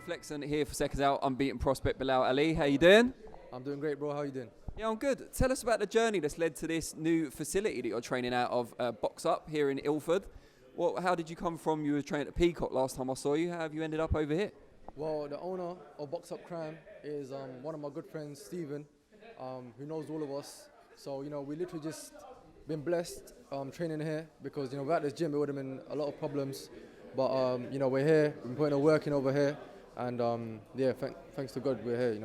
Flexon here for SecondsOut, Unbeaten prospect Bilal Ali. How you doing? I'm doing great, bro. How you doing? Yeah, I'm good. Tell us about the journey that's led to this new facility that you're training out of, Box Up here in Ilford. How did you come from? You were training at Peacock last time I saw you. How have you ended up over here? Well, the owner of Box Up Crime is one of my good friends, Stephen, who knows all of us. So, we literally just been blessed training here because, without this gym, it would have been a lot of problems. But, we're here, we've been putting our work in over here. And, thanks to God, we're here,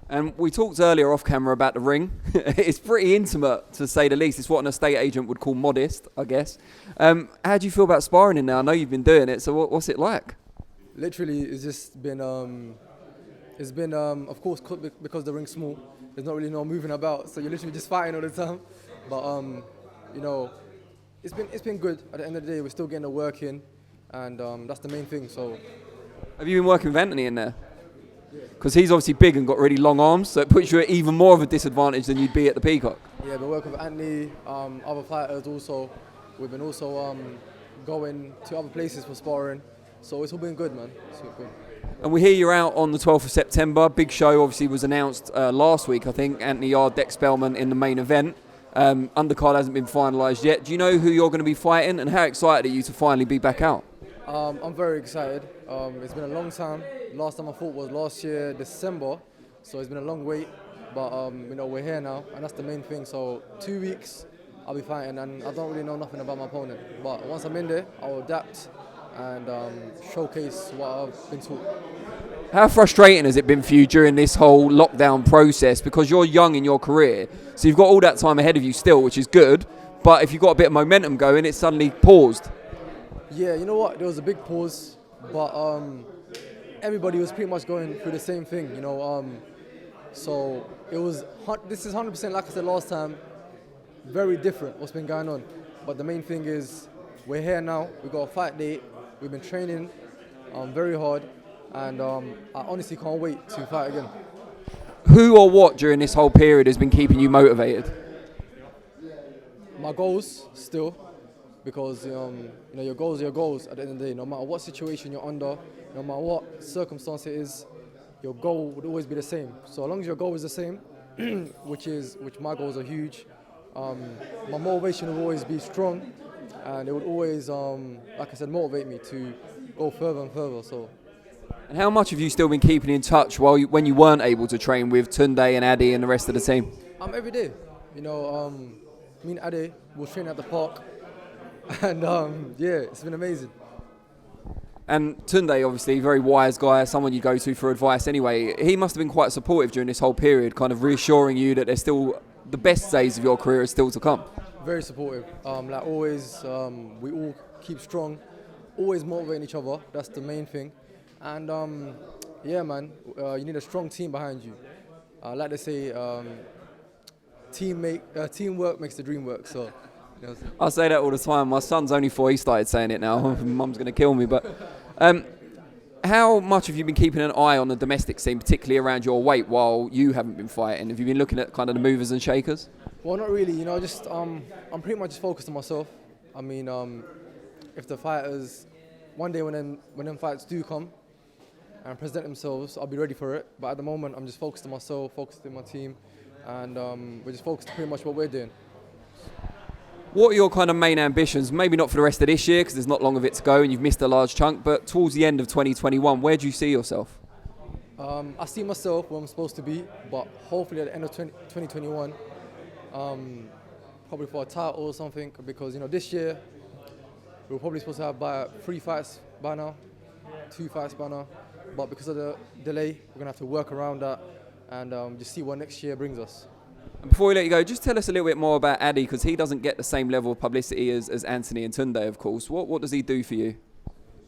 And we talked earlier off camera about the ring. It's pretty intimate, to say the least. It's what an estate agent would call modest, I guess. How do you feel about sparring in there? I know you've been doing it, so what's it like? Literally, it's just been, of course, because the ring's small, there's not really no moving about, so you're literally just fighting all the time. But, it's been good. At the end of the day, we're still getting the work in, and that's the main thing. So, have you been working with Anthony in there? Because he's obviously big and got really long arms, so it puts you at even more of a disadvantage than you'd be at the Peacock. Yeah, been working with Anthony, other fighters also. We've been also going to other places for sparring. So it's all been good, man. It's all good. And we hear you're out on the 12th of September. Big show obviously was announced last week, I think. Anthony Yarde, Dex Spellman in the main event. Undercard hasn't been finalised yet. Do you know who you're going to be fighting, and how excited are you to finally be back out? I'm very excited. It's been a long time. Last time I fought was last year, December. So it's been a long wait. But, we're here now, and that's the main thing. So 2 weeks, I'll be fighting, and I don't really know nothing about my opponent. But once I'm in there, I'll adapt and showcase what I've been taught. How frustrating has it been for you during this whole lockdown process? Because you're young in your career, so you've got all that time ahead of you still, which is good. But if you've got a bit of momentum going, it's suddenly paused. Yeah, you know what? There was a big pause, but everybody was pretty much going through the same thing, So it was. This is 100%, like I said last time, very different. What's been going on, but the main thing is we're here now. We got a fight date. We've been training very hard, and I honestly can't wait to fight again. Who or what during this whole period has been keeping you motivated? My goals still. Because your goals are your goals at the end of the day. No matter what situation you're under, no matter what circumstance it is, your goal would always be the same. So as long as your goal is the same, which my goals are huge, my motivation will always be strong, and it would always, like I said, motivate me to go further and further. So. And how much have you still been keeping in touch when you weren't able to train with Tunde and Addie and the rest of the team? Every day. Me and Addie will train at the park. And it's been amazing. And Tunde, obviously, very wise guy, someone you go to for advice anyway. He must have been quite supportive during this whole period, kind of reassuring you that there's still the best days of your career are still to come. Very supportive. Like always, we all keep strong, always motivating each other. That's the main thing. And man, you need a strong team behind you. Like they say, teamwork makes the dream work. So. I say that all the time. My son's only 4, he started saying it now. Mum's going to kill me. But how much have you been keeping an eye on the domestic scene, particularly around your weight, while you haven't been fighting? Have you been looking at kind of the movers and shakers? Well, not really. Just I'm pretty much just focused on myself. I mean, if the fighters, one day when them fights do come and present themselves, I'll be ready for it. But at the moment, I'm just focused on myself, focused on my team, and we're just focused on pretty much what we're doing. What are your kind of main ambitions? Maybe not for the rest of this year because there's not long of it to go and you've missed a large chunk, but towards the end of 2021, where do you see yourself? I see myself where I'm supposed to be, but hopefully at the end of 2021, probably for a title or something, because this year we were probably supposed to have 3 fights by now, 2 fights by now, but because of the delay, we're going to have to work around that and just see what next year brings us. And before we let you go, just tell us a little bit more about Addie, because he doesn't get the same level of publicity as Anthony and Tunde, of course. What does he do for you?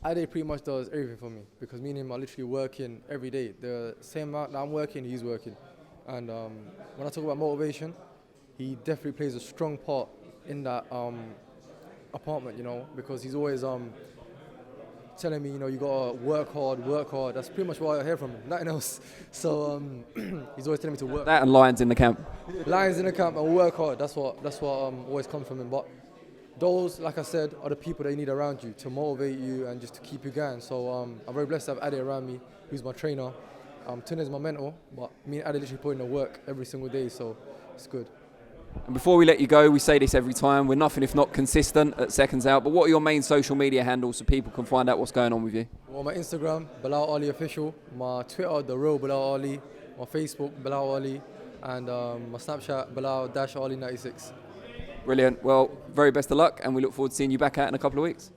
Addie pretty much does everything for me, because me and him are literally working every day. The same amount that I'm working, he's working. And when I talk about motivation, he definitely plays a strong part in that apartment, because he's always telling me, you gotta work hard. That's pretty much what I hear from him, nothing else. So he's always telling me to work. That and lions in the camp. Lions in the camp and work hard. That's what always comes from him. But those, like I said, are the people that you need around you to motivate you and just to keep you going. So I'm very blessed to have Addie around me, who's my trainer. Tuna is my mentor, but me and Addie literally put in the work every single day, so it's good. And before we let you go, we say this every time, we're nothing if not consistent at Seconds Out, but what are your main social media handles so people can find out what's going on with you? Well, my Instagram, Bilal Ali Official, my Twitter, The Real Bilal Ali, my Facebook, Bilal Ali, and my Snapchat, Bilal-Ali96. Brilliant. Well, very best of luck, and we look forward to seeing you back out in a couple of weeks.